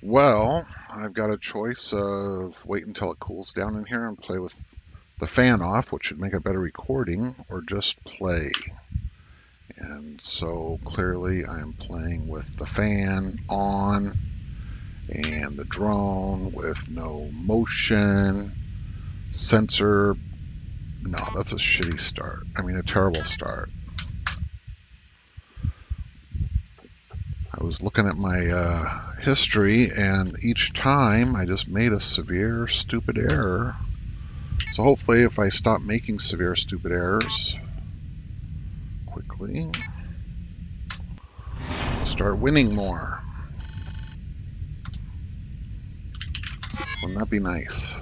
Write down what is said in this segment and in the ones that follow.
Well, I've got a choice of wait until it cools down in here and play with the fan off, which should make a better recording, or just play. And so clearly I am playing with the fan on and the drone with no motion. Sensor, no, that's a shitty start. I mean, a terrible start. I was looking at my history, and each time I just made a severe, stupid error. So hopefully if I stop making severe, stupid errors quickly, I'll start winning more. Wouldn't that be nice?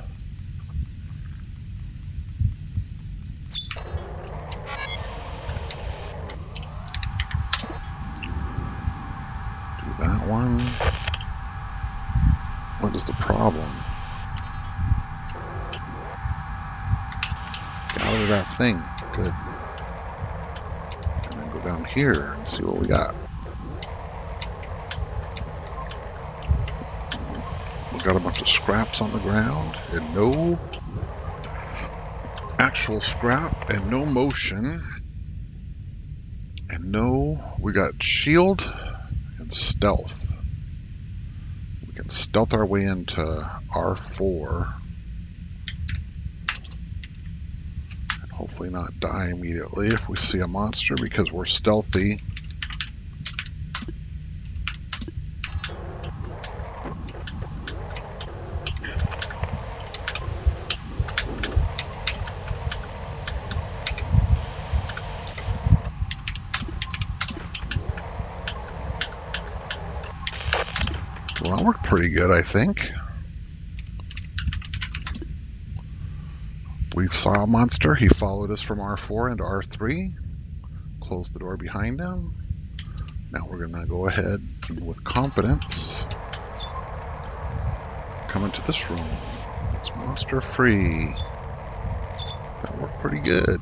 Do that one. What is the problem? Gather that thing. Good. And then go down here and see what we got. We got a bunch of scraps on the ground and no actual scrap and no motion. And no, we got shield and stealth. We can stealth our way into R4 and hopefully not die immediately if we see a monster because we're stealthy. Well, that worked pretty good, I think. We saw a monster. He followed us from R4 into R3. Closed the door behind him. Now we're going to go ahead and with confidence come into this room. It's monster free. That worked pretty good.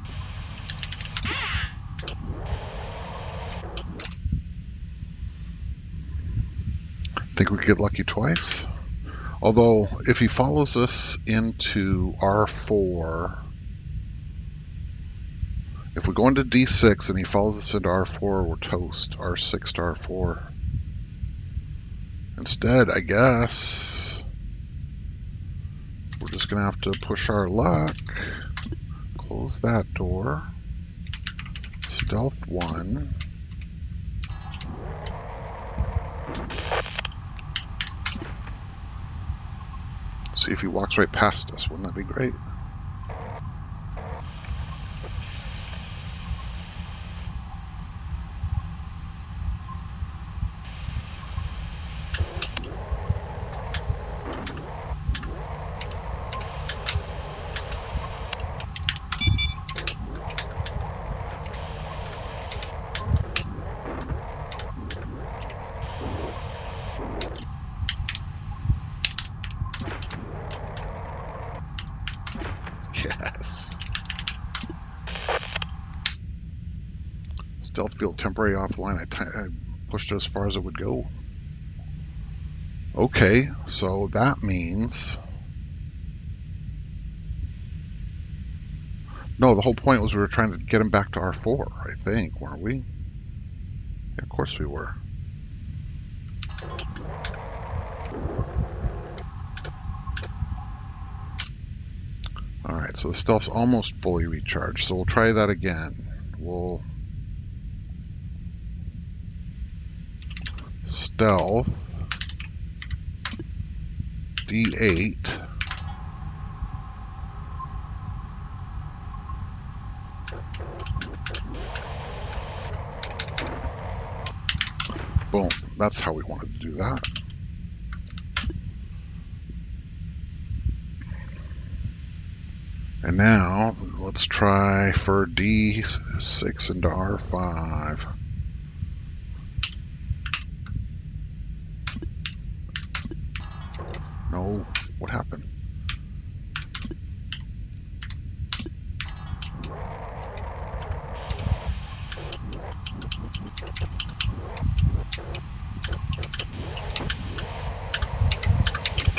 Think we could get lucky twice? Although, if he follows us into R4, if we go into D6 and he follows us into R4, we're toast. R6 to R4. Instead, I guess, we're just going to have to push our luck. Close that door. Stealth 1. See if he walks right past us. Wouldn't that be great? Yes. Stealth field temporary offline. I pushed it as far as it would go. Okay, so that means... No, the whole point was we were trying to get him back to R4, I think, weren't we? Yeah, of course we were. Alright, so the stealth's almost fully recharged, so we'll try that again. We'll... Stealth... D8... Boom. That's how we wanted to do that. And now, let's try for D6 into R5. No, what happened?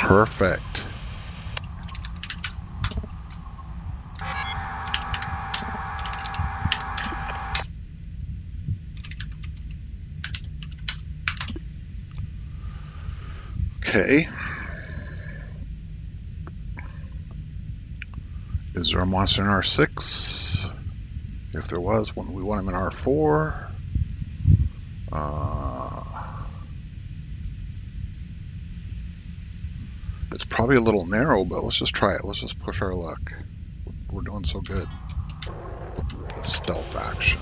Perfect. Okay. Is there a monster in R6? If there was, we want him in R4. It's probably a little narrow, but let's just try it. Let's just push our luck. We're doing so good. The stealth action.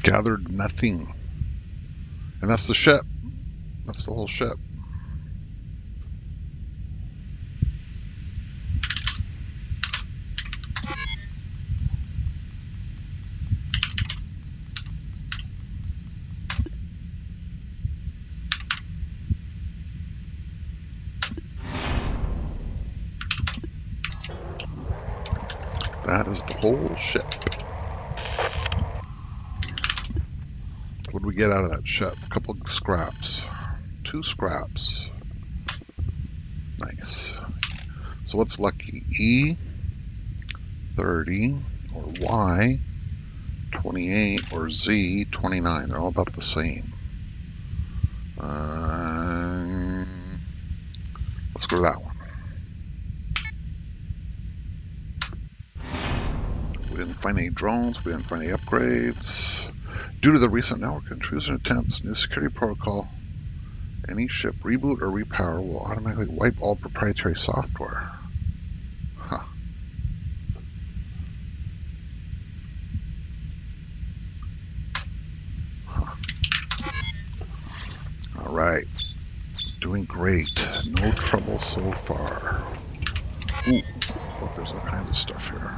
Gathered nothing. And that's the ship. That's the whole ship. That is the whole ship. What did we get out of that ship? A couple of scraps. 2 scraps. Nice. So what's lucky? E, 30, or Y, 28, or Z, 29. They're all about the same. Let's go to that one. We didn't find any drones. We didn't find any upgrades. Due to the recent network intrusion attempts, new security protocol, any ship reboot or repower will automatically wipe all proprietary software. Huh. All right. Doing great. No trouble so far. Ooh, look, there's all kinds of stuff here.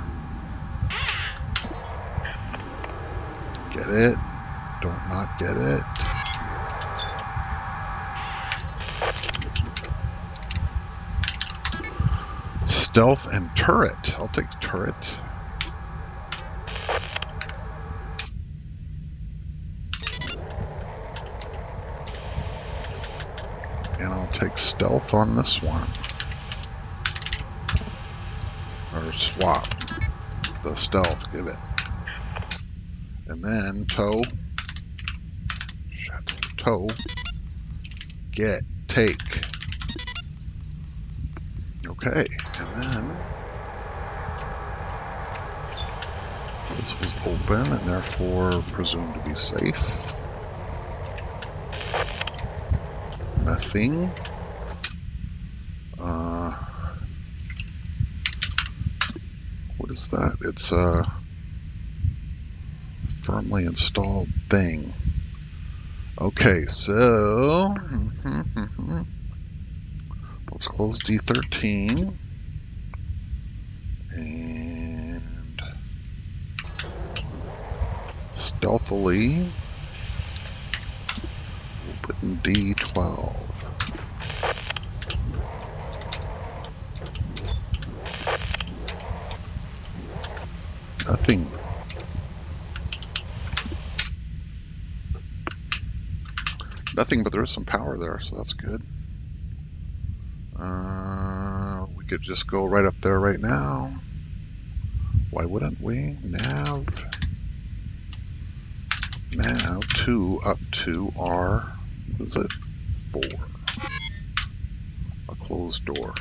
Get it? Don't not get it. Stealth and turret. I'll take turret. And I'll take stealth on this one. Or swap the stealth, give it. And then tow. Shit. Tow. Get. Take. Okay. And then this was open and therefore presumed to be safe. Nothing. What is that? It's a firmly installed thing. Okay, so let's close D13 and stealthily open D12. Nothing. Nothing, but there is some power there, so that's good. We could just go right up there right now. Why wouldn't we? Nav 2 up to R, what is it? 4. A closed door.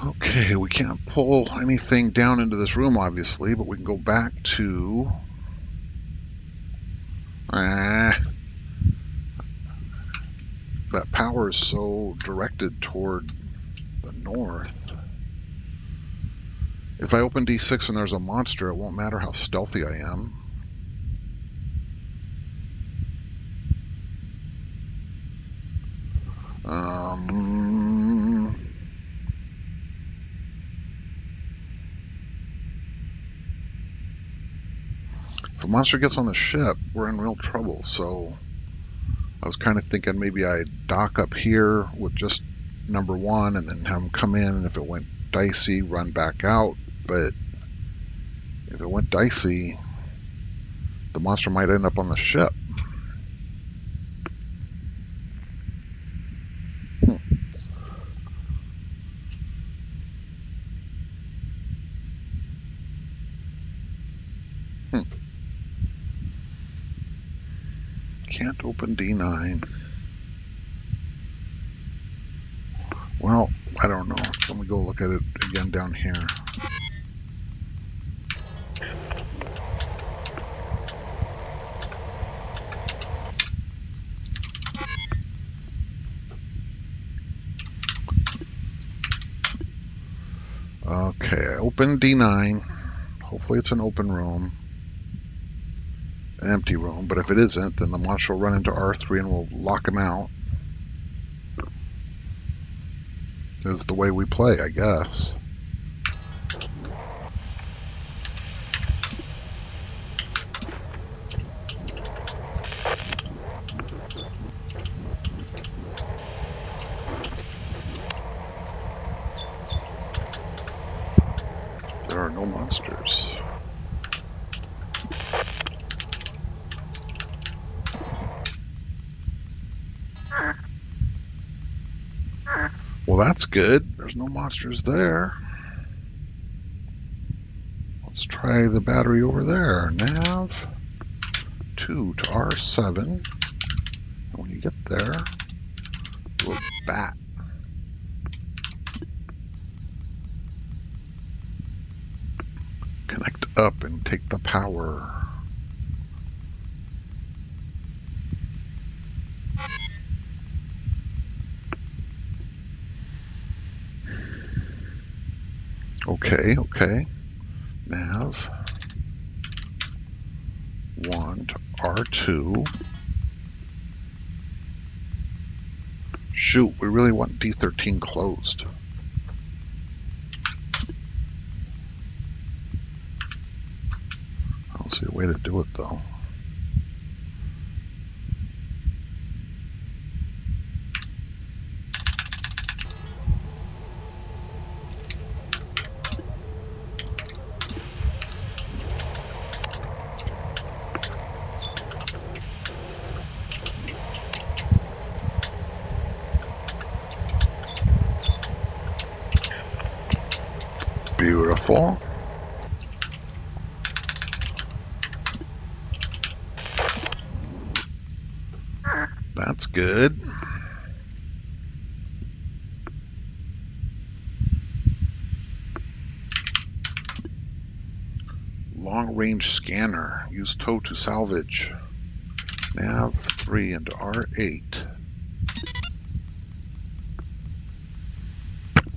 Okay, we can't pull anything down into this room, obviously, but we can go back to... that power is so directed toward the north. If I open D6 and there's a monster, it won't matter how stealthy I am. If a monster gets on the ship, we're in real trouble, so I was kind of thinking maybe I'd dock up here with just number 1 and then have them come in, and if it went dicey, run back out. But if it went dicey, the monster might end up on the ship. Can't open D9. Well, I don't know. Let me go look at it again down here. Okay, I opened D9. Hopefully it's an open room. An empty room, but if it isn't, then the monster will run into R3 and we'll lock him out. Is the way we play, I guess. There are no monsters. Well, that's good. There's no monsters there. Let's try the battery over there. Nav 2 to R7. And when you get there, do a bat. Connect up and take the power. Okay. Nav 1 to R2. Shoot, we really want D13 closed. I don't see a way to do it though. Beautiful. That's good. Long range scanner. Use tow to salvage. Nav 3 into R8.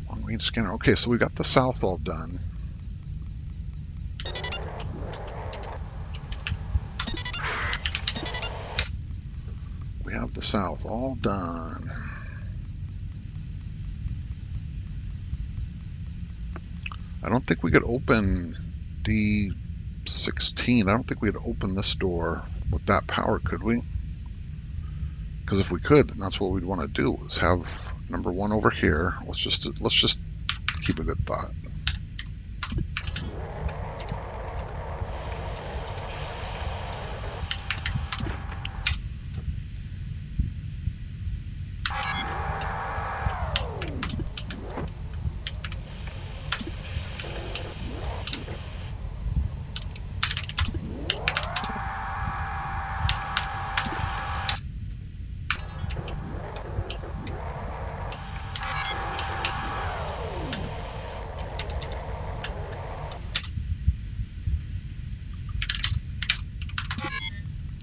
Long range scanner. Okay, so we got the south all done. We have the south all done. I don't think we could open D16. I don't think we could open this door with that power, could we? Because if we could, then that's what we'd want to do, is have number 1 over here. Let's just keep a good thought.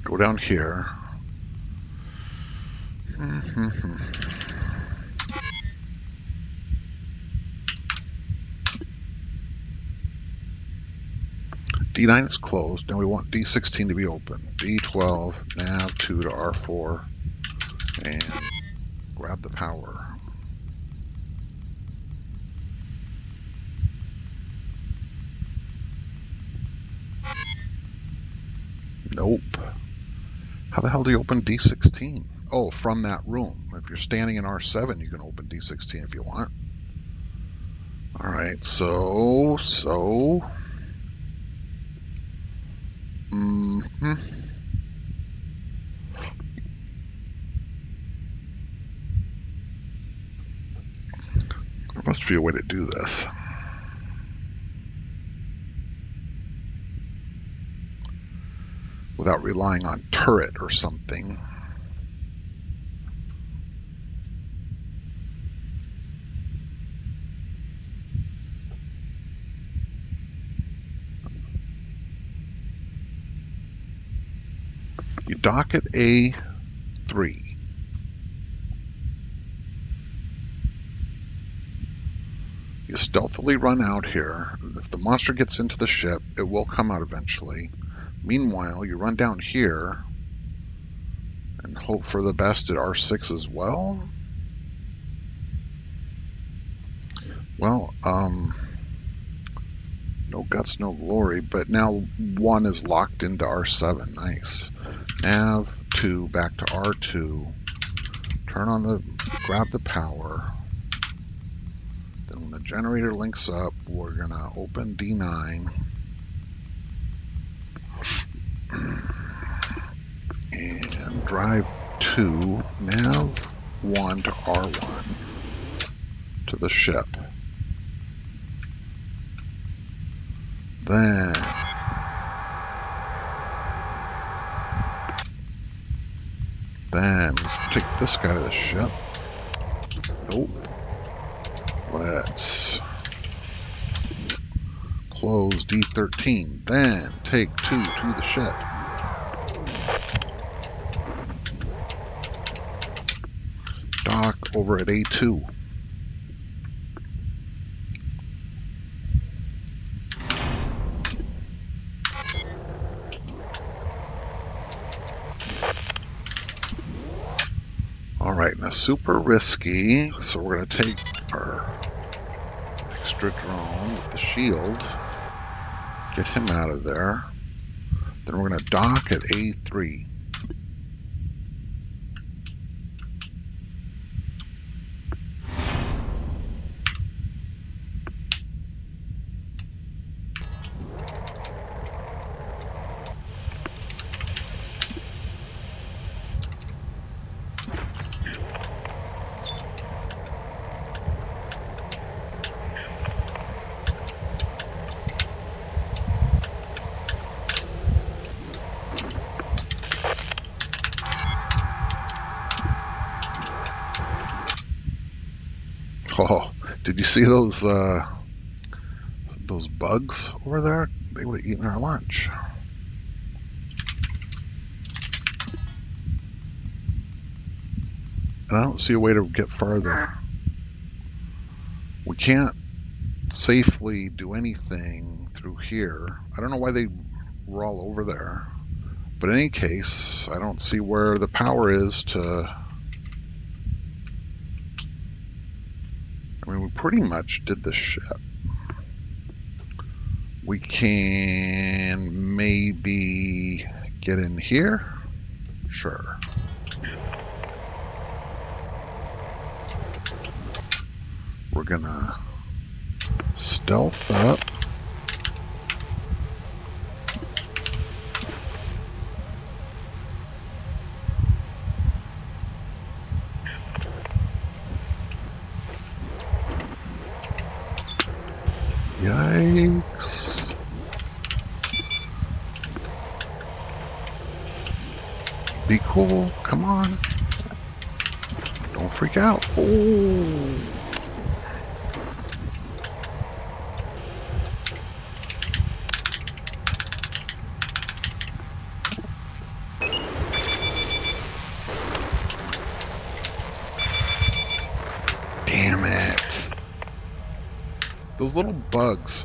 Go down here. D9 is closed. Now we want D16 to be open. D12, nav 2 to R4, and grab the power. Nope. How the hell do you open D16? Oh, from that room. If you're standing in R7, you can open D16 if you want. All right, so. Mm-hmm. There must be a way to do this. Without relying on turret or something. You dock at A3. You stealthily run out here. If the monster gets into the ship, it will come out eventually. Meanwhile, you run down here and hope for the best at R6 as well. Well, no guts, no glory, but now 1 is locked into R7. Nice. Nav 2 back to R2. Grab the power. Then when the generator links up, we're gonna open D9. And drive 2, nav 1 to R1 to the ship. Then let's take this guy to the ship. Nope. Let's close D13. Then take 2 to the ship. Dock over at A2. All right, now super risky, so we're going to take our extra drone with the shield, get him out of there. Then we're going to dock at A3. Oh, did you see those bugs over there? They would have eaten our lunch. And I don't see a way to get farther. We can't safely do anything through here. I don't know why they were all over there. But in any case, I don't see where the power is to... I mean, we pretty much did the ship. We can maybe get in here? Sure. We're gonna stealth up. Yikes. Be cool. Come on. Don't freak out. Oh. Damn it. Those little bugs.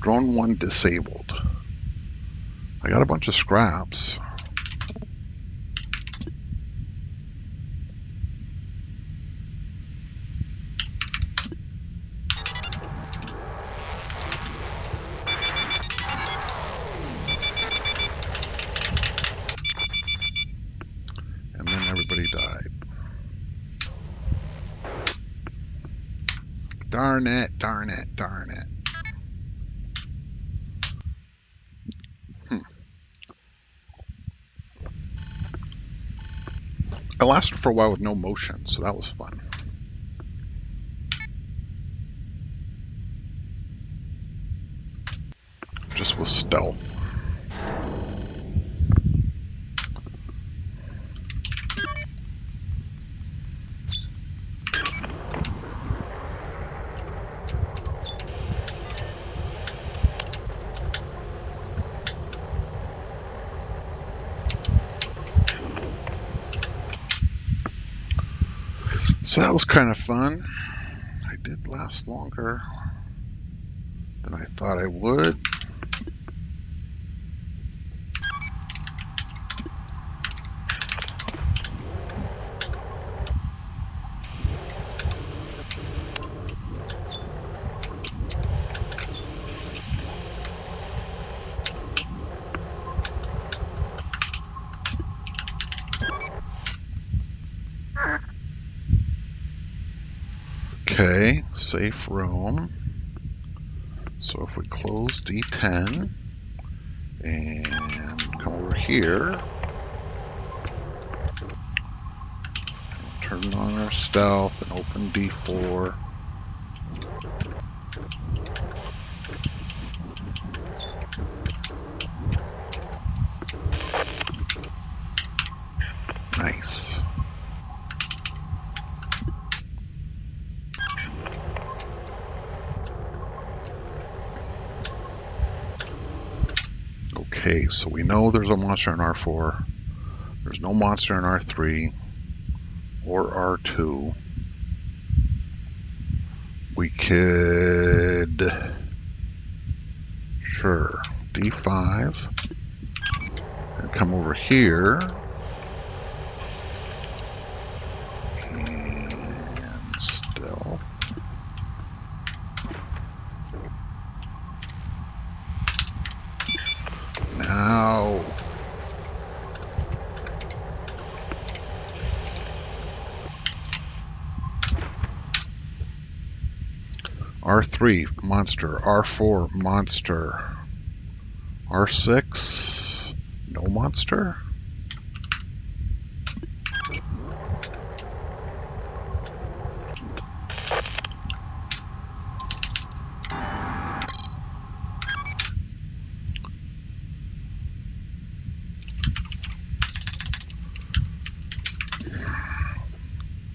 Drone 1 disabled. I got a bunch of scraps. And then everybody died. Darn it, darn it, darn it. It lasted for a while with no motion, so that was fun. Just with stealth. So that was kind of fun. I did last longer than I thought I would. Okay, safe room. So if we close D10 and come over here, turn on our stealth and open D4. Nice. Okay, so we know there's a monster in R4. There's no monster in R3 or R2. We could, sure, D5 and come over here and stealth. Now, R3 monster, R4 monster, R6 no monster.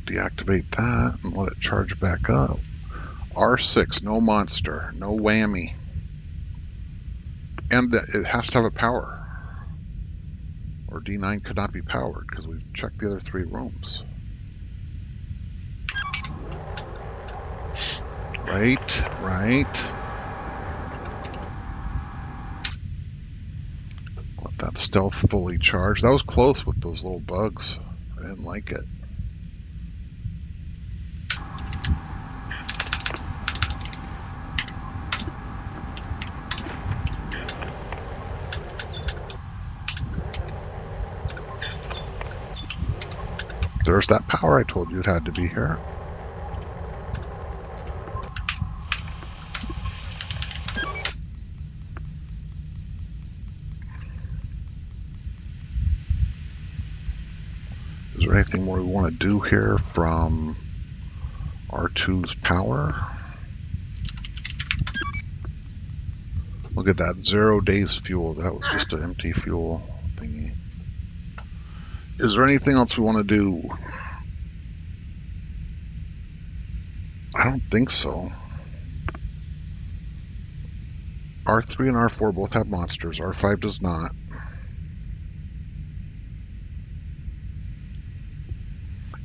Deactivate that and let it charge back up. R6 no monster, no whammy. And it has to have a power. Or D9 could not be powered because we've checked the other 3 rooms. Right. Let that stealth fully charge. That was close with those little bugs. I didn't like it. There's that power I told you it had to be here. Is there anything more we want to do here from R2's power? Look at that, 0 days fuel. That was just an empty fuel thingy. Is there anything else we want to do? I don't think so. R3 and R4 both have monsters. R5 does not.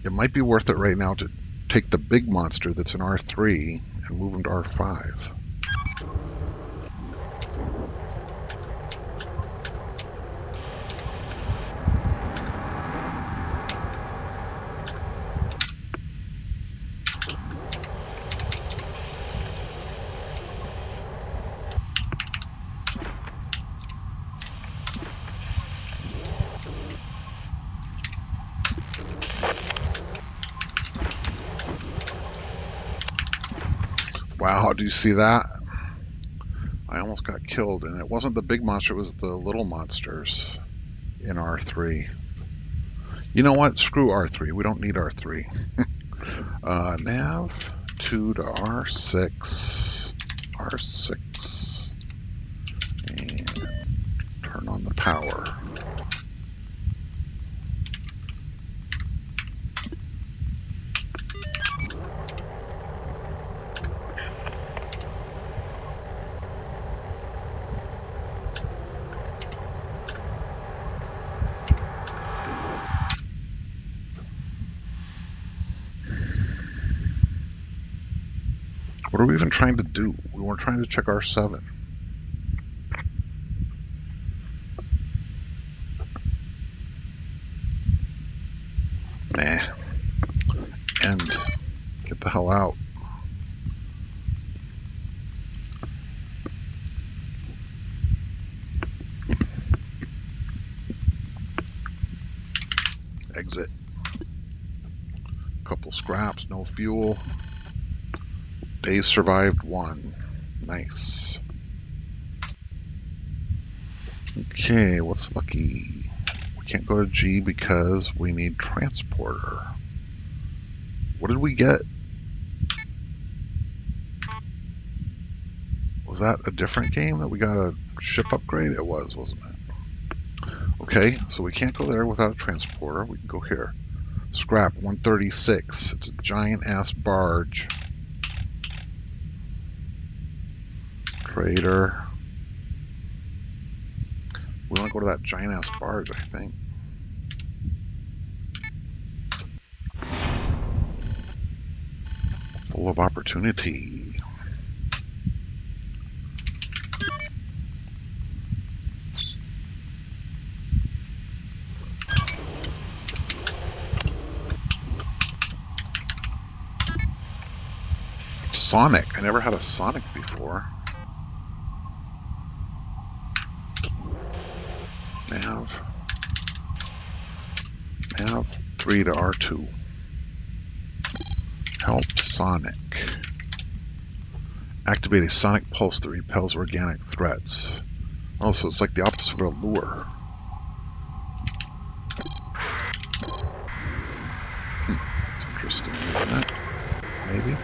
It might be worth it right now to take the big monster that's in R3 and move him to R5. Wow, do you see that? I almost got killed, and it wasn't the big monster, it was the little monsters in R3. You know what? Screw R3. We don't need R3. Nav 2 to R6. R6. And turn on the power. What are we even trying to do? We weren't trying to check R7. Nah. End. Get the hell out. Exit. Couple scraps, no fuel. Days survived 1. Nice. Okay, what's lucky? We can't go to G because we need transporter. What did we get? Was that a different game that we got a ship upgrade? It was, wasn't it? Okay, so we can't go there without a transporter. We can go here. Scrap 136. It's a giant ass barge. Trader. We want to go to that giant ass barge, I think. Full of opportunity. Sonic. I never had a Sonic before. Nav 3 to R2. Help Sonic. Activate a sonic pulse that repels organic threats. Oh, so it's like the opposite of a lure. That's interesting, isn't it? Maybe.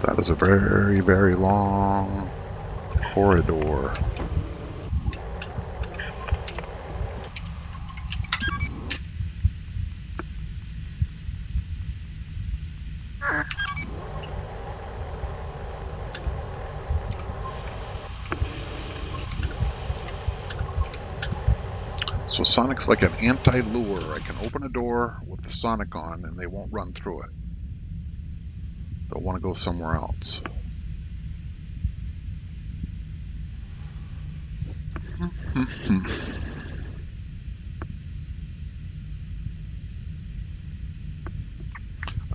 That is a very, very long corridor. So Sonic's like an anti-lure. I can open a door with the Sonic on and they won't run through it. They'll want to go somewhere else.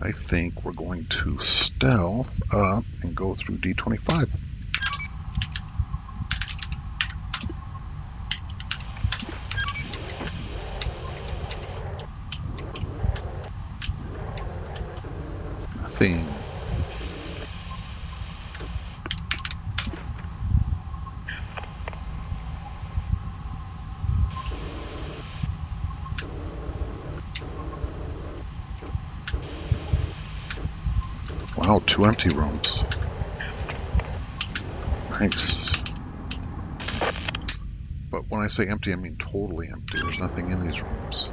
I think we're going to stealth up and go through D25. Nothing. Wow, 2 empty rooms. Nice. But when I say empty, I mean totally empty. There's nothing in these rooms.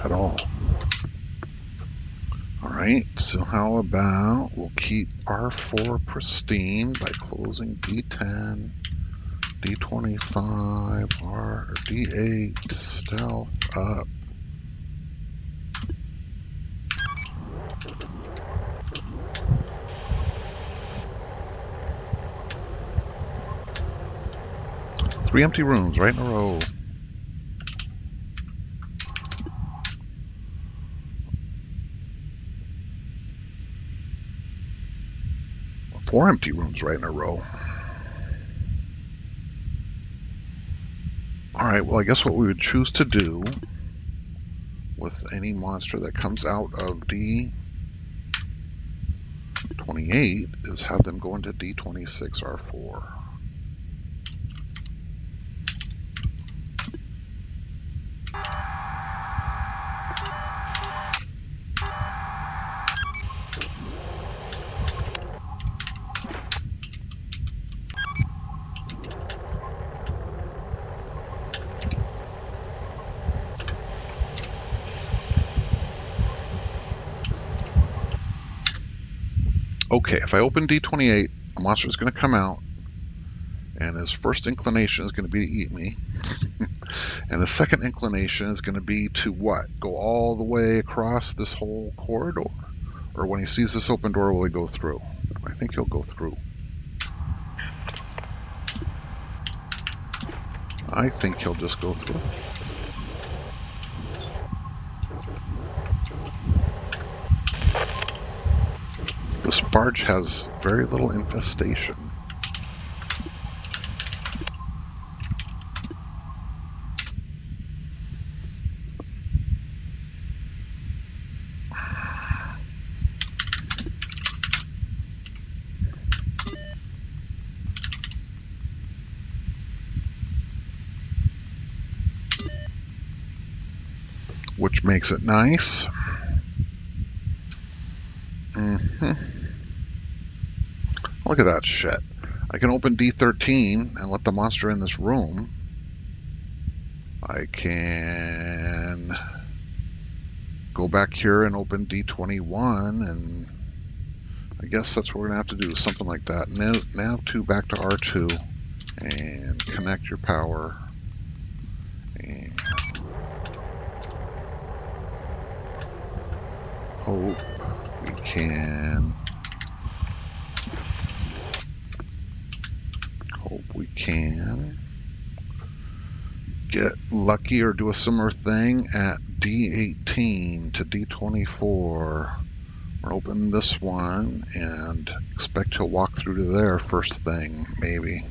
At all. Alright, so how about we'll keep R4 pristine by closing D10, D25, or D8, stealth up. 3 empty rooms right in a row. Four empty rooms right in a row. Alright, well I guess what we would choose to do with any monster that comes out of D28 is have them go into D26R4. Okay, if I open D28, a monster is going to come out, and his first inclination is going to be to eat me. And the second inclination is going to be to what? Go all the way across this whole corridor? Or when he sees this open door, will he go through? I think he'll go through. I think he'll just go through. This barge has very little infestation. Which makes it nice. Look at that shit. I can open D13 and let the monster in this room. I can go back here and open D21, and I guess that's what we're going to have to do, something like that. Nav 2 back to R2 and connect your power. And hope we can get lucky or do a similar thing at D18 to D24. We'll open this one and expect to walk through to there first thing, maybe.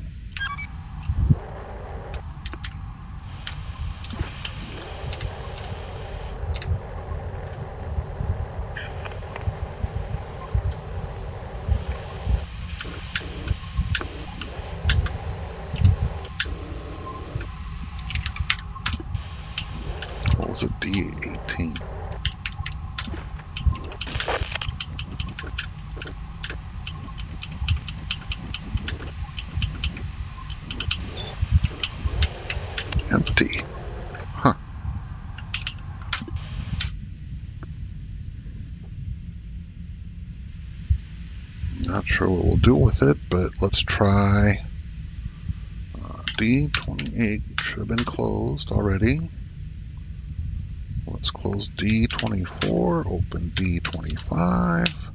What was it, D18? Empty. Huh. Not sure what we'll do with it, but let's try D28. Should have been closed already. Let's close D24, open D25.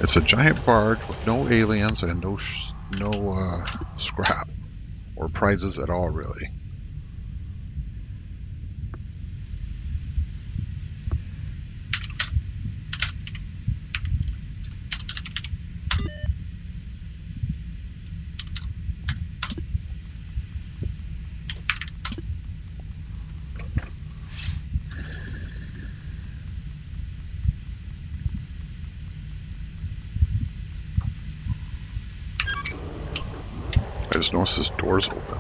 It's a giant barge with no aliens and no scrap or prizes at all, really. I just noticed this door's open.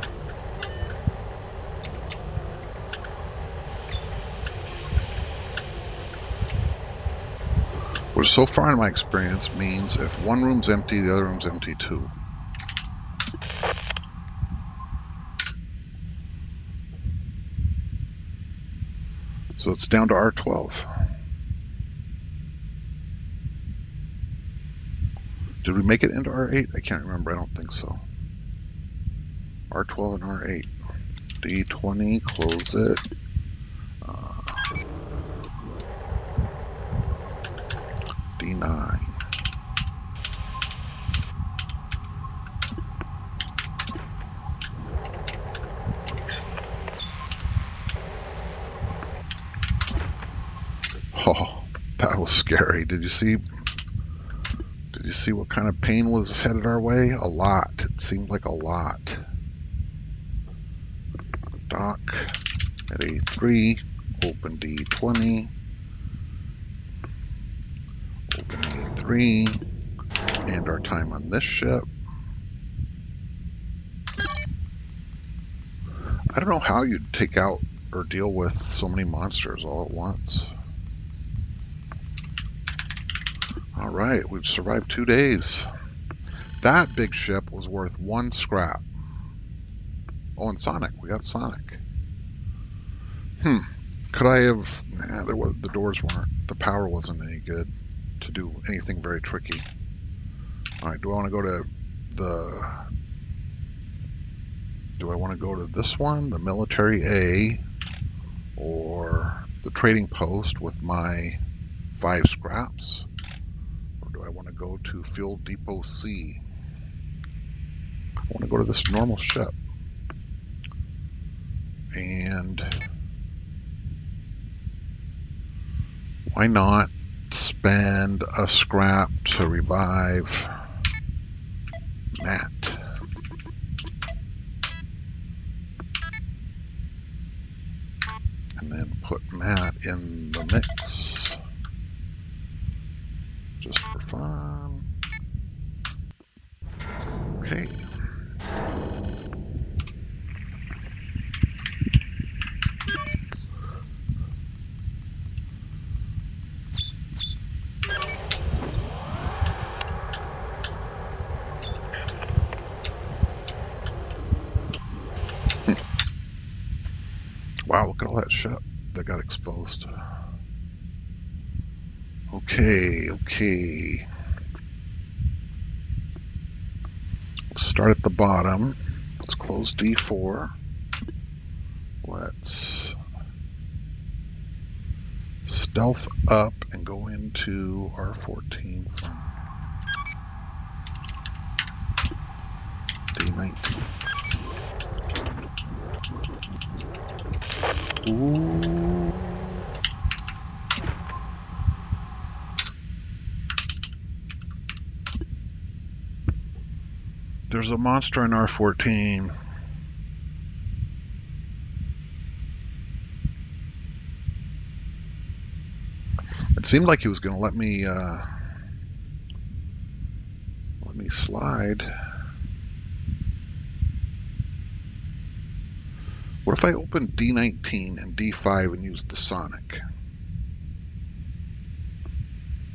Which so far in my experience means if one room's empty, the other room's empty too. So it's down to R12. Did we make it into R8? I can't remember. I don't think so. R12 and R8. D20, close it. D9. Oh, that was scary. Did you see what kind of pain was headed our way? A lot. It seemed like a lot. Dock at A3, open D20, open A3, and our time on this ship. I don't know how you'd take out or deal with so many monsters all at once. All right, we've survived 2 days. That big ship was worth 1 scrap. Oh, and Sonic. We got Sonic. Could I have... Nah, the doors weren't. The power wasn't any good to do anything very tricky. All right, do I want to go to the... Do I want to go to this one, the Military A, or the Trading Post with my 5 scraps? Or do I want to go to Fuel Depot C? I want to go to this normal ship. And why not spend a scrap to revive Matt? And then put Matt in the mix. Just for fun. Okay. Wow, look at all that shit that got exposed. Okay. Let's start at the bottom. Let's close D4. Let's stealth up and go into R14 from D19. Ooh. There's a monster in R14. It seemed like he was going to let me slide. What if I open D19 and D5 and use the Sonic?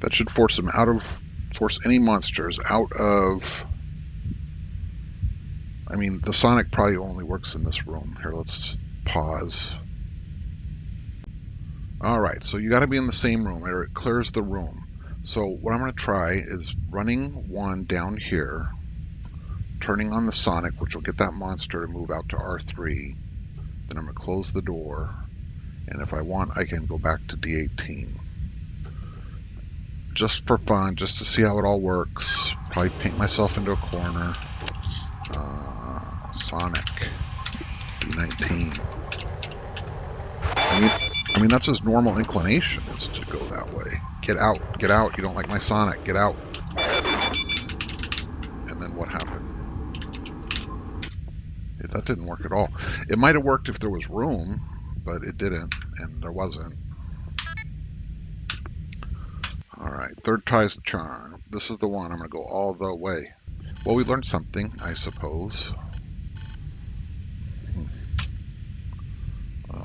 That should force any monsters out of... I mean, the Sonic probably only works in this room. Here, let's pause. All right, so you got to be in the same room or it clears the room. So what I'm going to try is running 1 down here, turning on the Sonic, which will get that monster to move out to R3. Then I'm going to close the door, and if I want, I can go back to D18. Just for fun, just to see how it all works. Probably paint myself into a corner. Sonic, D19. I mean, that's his normal inclination, is to go that way. Get out, you don't like my Sonic, get out. And then what happened? That didn't work at all. It might have worked if there was room, but it didn't, and there wasn't. All right, third tries the charm. This is the one. I'm going to go all the way. Well, we learned something, I suppose.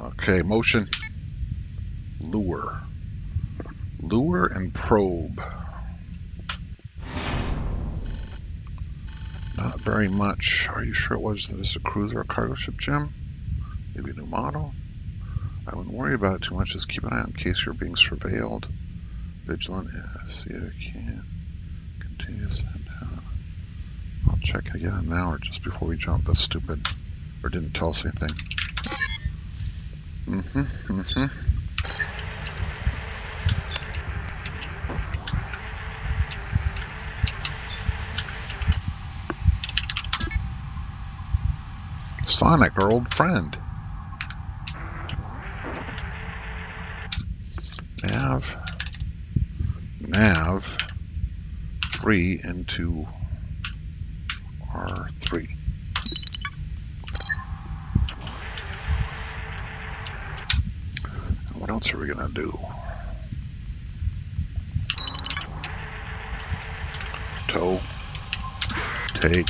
Okay, motion. Lure. Lure and probe. Not very much. Are you sure it was this a cruiser or cargo ship, Jim? Maybe a new model? I wouldn't worry about it too much. Just keep an eye out in case you're being surveilled. Vigilant, yes, you can continue to send out. I'll check again now or just before we jump. That's stupid. Or didn't tell us anything. Sonic, our old friend. Nav 3 into R3. And what else are we gonna do? Tow, take.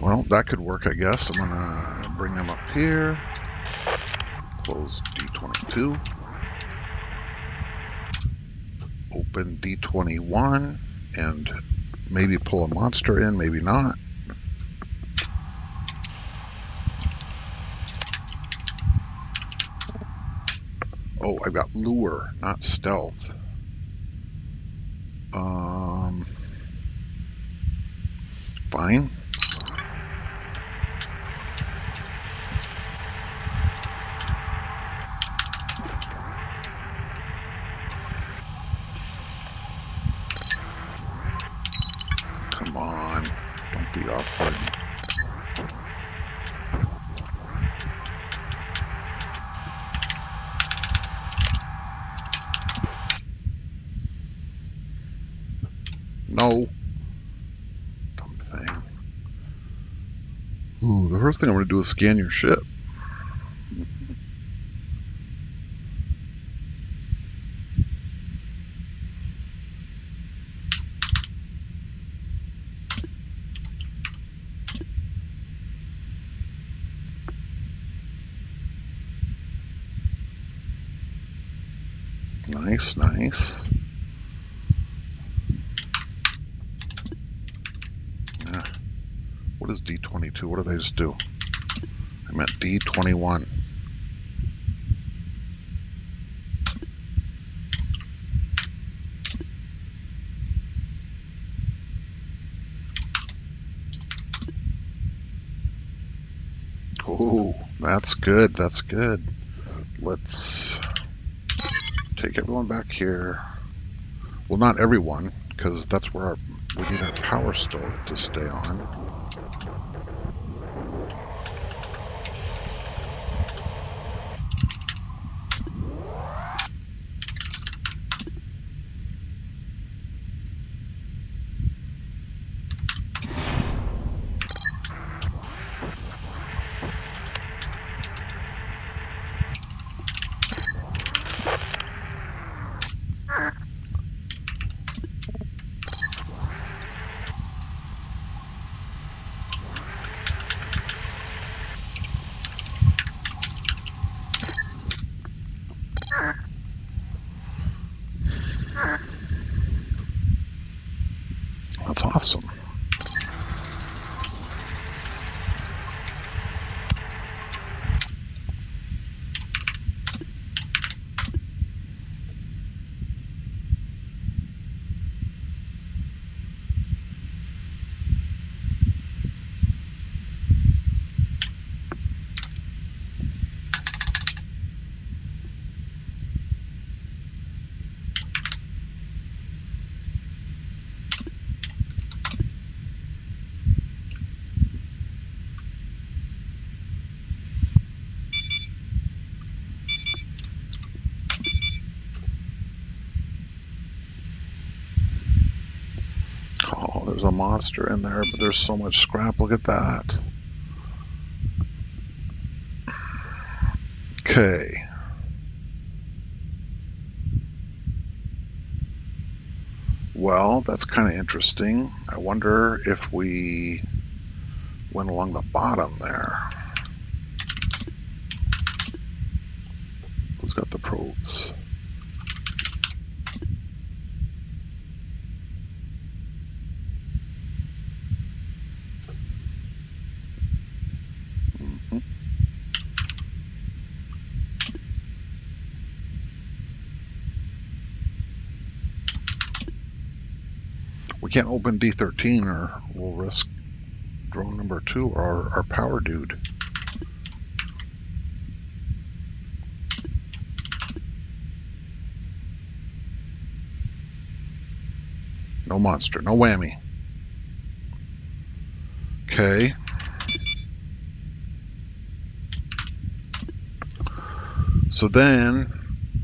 Well, that could work, I guess. I'm gonna bring them up here. Close D22. Open D21 and maybe pull a monster in, maybe not. Oh, I've got lure, not stealth. Fine. Come on, don't be awkward. No. Dumb thing. Ooh, the first thing I'm going to do is scan your ship. Nice, nice. Yeah. What is D22? What did I just do? I meant D21. Oh, that's good. That's good. Let's take everyone back here. Well, not everyone, because that's where we need our power still to stay on. That's awesome. Oh, there's a monster in there, but there's so much scrap. Look at that. Okay. Well, that's kind of interesting. I wonder if we went along the bottom there. Who's got the probes? We can't open D13 or we'll risk drone number 2 or our power dude. No monster, no whammy. Okay. So then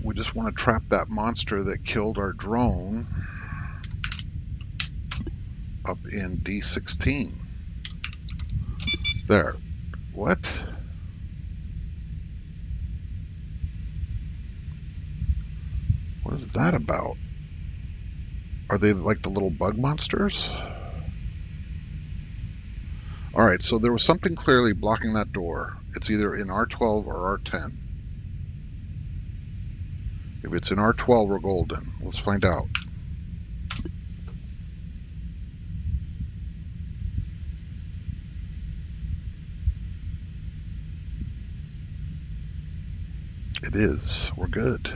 we just want to trap that monster that killed our drone up in D16. There. What? What is that about? Are they like the little bug monsters? All right, so there was something clearly blocking that door. It's either in R12 or R10. If it's in R12, we're golden. Let's find out. It is. We're good.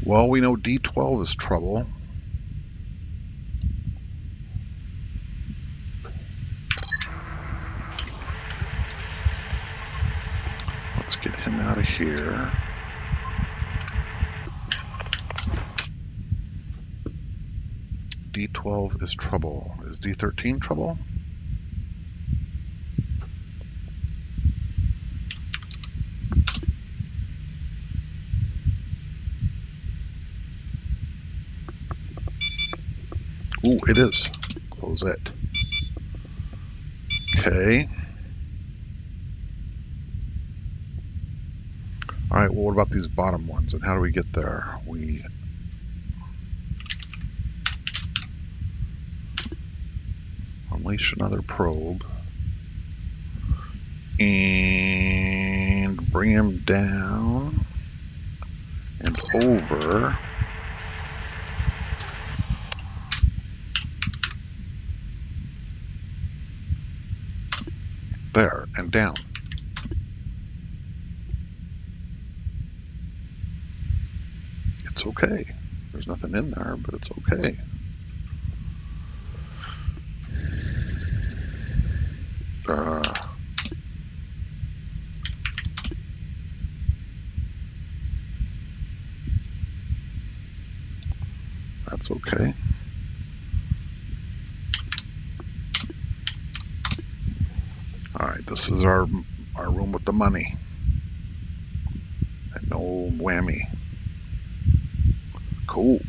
Well, we know D12 is trouble. Let's get him out of here. D12 is trouble. Is D13 trouble? Ooh, it is. Close it. Okay. All right, well, what about these bottom ones, and how do we get there? We unleash another probe and bring him down and over. There, and down. It's okay. There's nothing in there, but it's okay. That's okay. All right, this is our room with the money. And no whammy. Cool.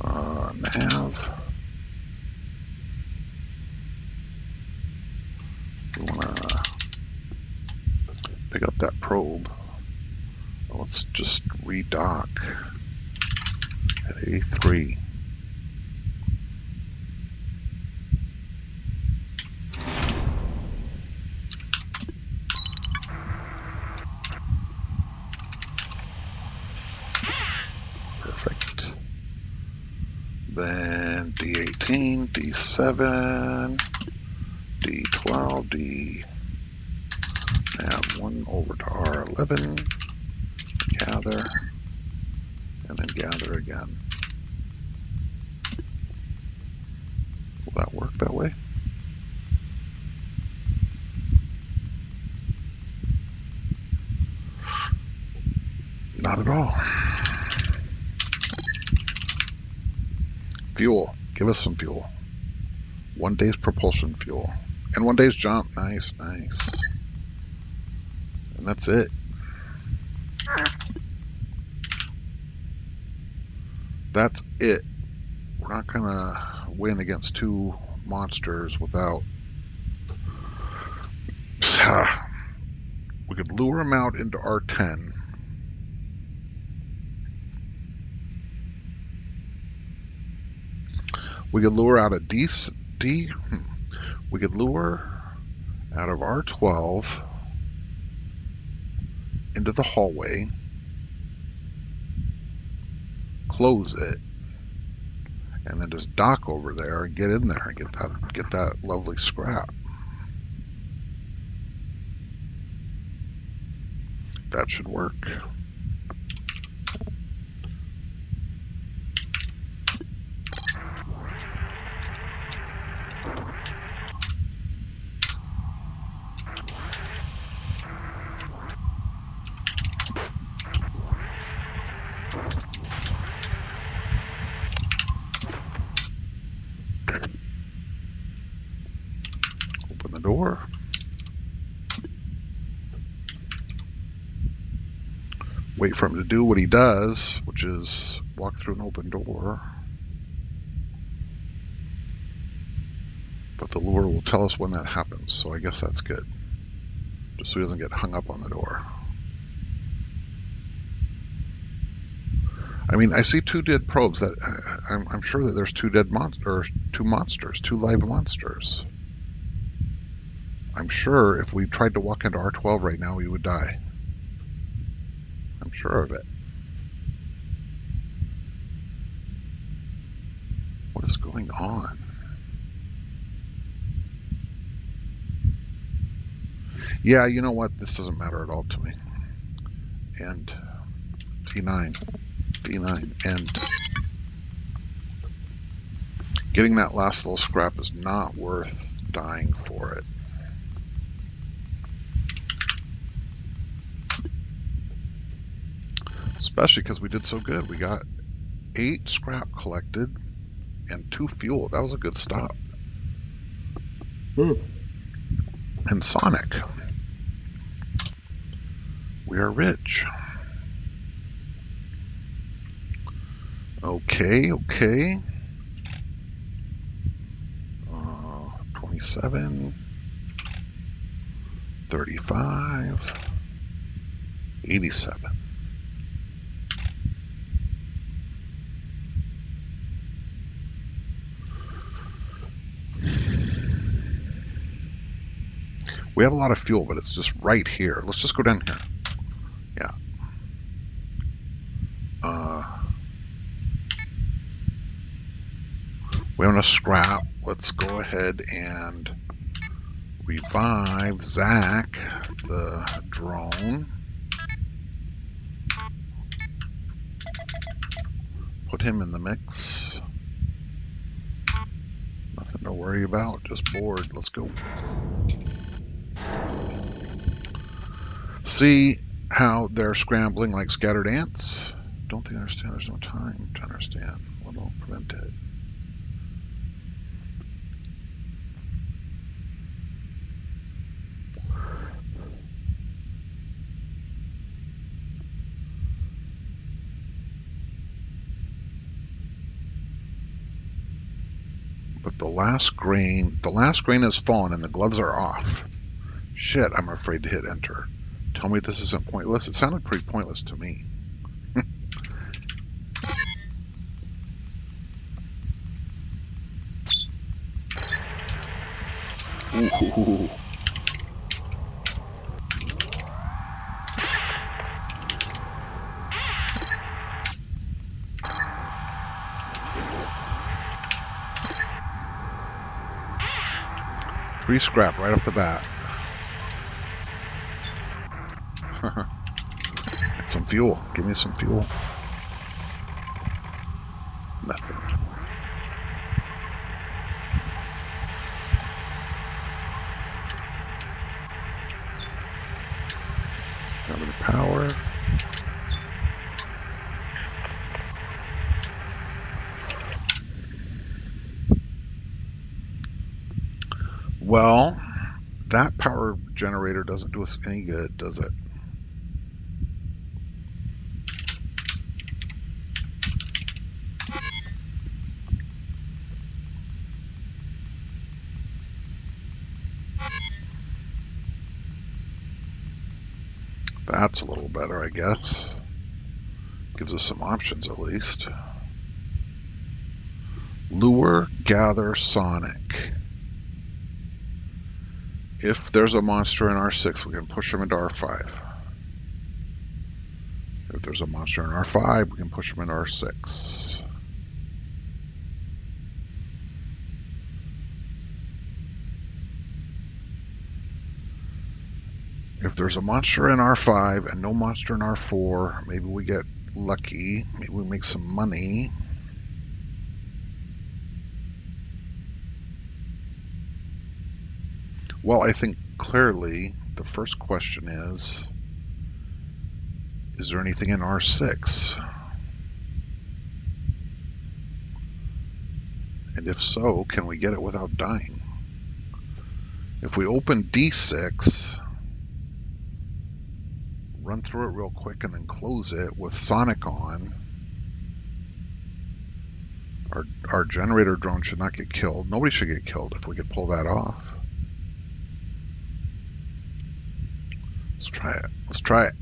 Nav. We want to pick up that probe. Let's just redock at A3. Perfect. Then D18, D7, D12, D. Nav 1 over to R11. Gather. And then gather again. Will that work that way? Not at all. Fuel. Give us some fuel. 1 day's propulsion fuel. And 1 day's jump. Nice, nice. And that's it. That's it. We're not going to win against 2 monsters without We could lure him out into R10. We could lure out a we could lure out of R12 into the hallway, close it, and then just dock over there and get in there and get that lovely scrap. That should work. Open the door. Wait for him to do what he does, which is walk through an open door. But the lure will tell us when that happens, so I guess that's good. Just so he doesn't get hung up on the door. I mean, I see 2 dead probes. That I'm sure that there's 2 monsters, 2 live monsters. I'm sure if we tried to walk into R12 right now, we would die. I'm sure of it. What is going on? Yeah, you know what? This doesn't matter at all to me. And D9, and getting that last little scrap is not worth dying for it. Especially because we did so good. We got 8 scrap collected and 2 fuel. That was a good stop. And Sonic. We are rich. Okay. 27, 35, 87. We have a lot of fuel, but it's just right here. Let's just go down here. Yeah. We have enough scrap. Let's go ahead and revive Zach, the drone. Put him in the mix. Nothing to worry about, just bored. Let's go. See how they're scrambling like scattered ants? Don't they understand there's no time to understand? Well, don't prevent it. But the last grain has fallen and the gloves are off. Shit, I'm afraid to hit enter. Tell me this isn't pointless. It sounded pretty pointless to me. Ooh. Free scrap right off the bat. Some fuel. Give me some fuel. Nothing. Another power. Well, that power generator doesn't do us any good, does it? That's a little better, I guess. Gives us some options at least. Lure, gather, Sonic. If there's a monster in R6, we can push him into R5. If there's a monster in R5, we can push him into R6. If there's a monster in R5 and no monster in R4, maybe we get lucky. Maybe we make some money. Well, I think clearly the first question is there anything in R6? And if so, can we get it without dying? If we open D6, run through it real quick and then close it with Sonic on, our generator drone should not get killed. Nobody should get killed if we could pull that off. Let's try it. Let's try it.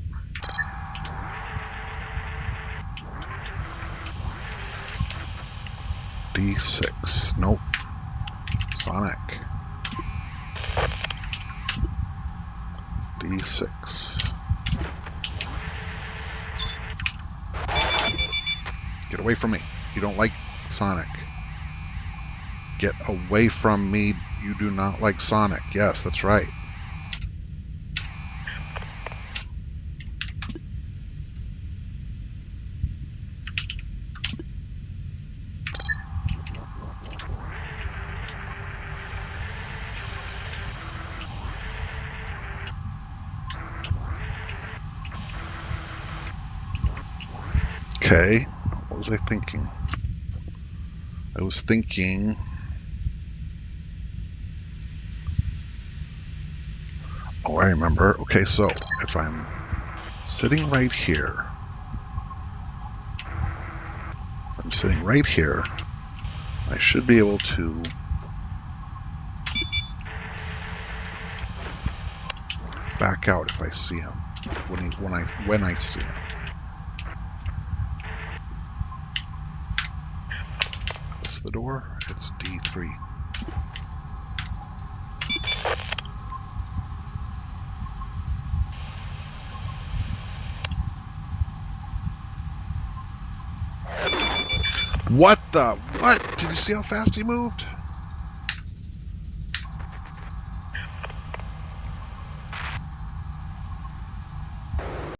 D6. Nope. Sonic. D6. Get away from me. You don't like Sonic. Get away from me. You do not like Sonic. Yes, that's right. Okay, what was I thinking? I was thinking... Oh, I remember. Okay, so if I'm sitting right here, I should be able to back out if I see him when I see him. What's the door? It's D3. What? Did you see how fast he moved?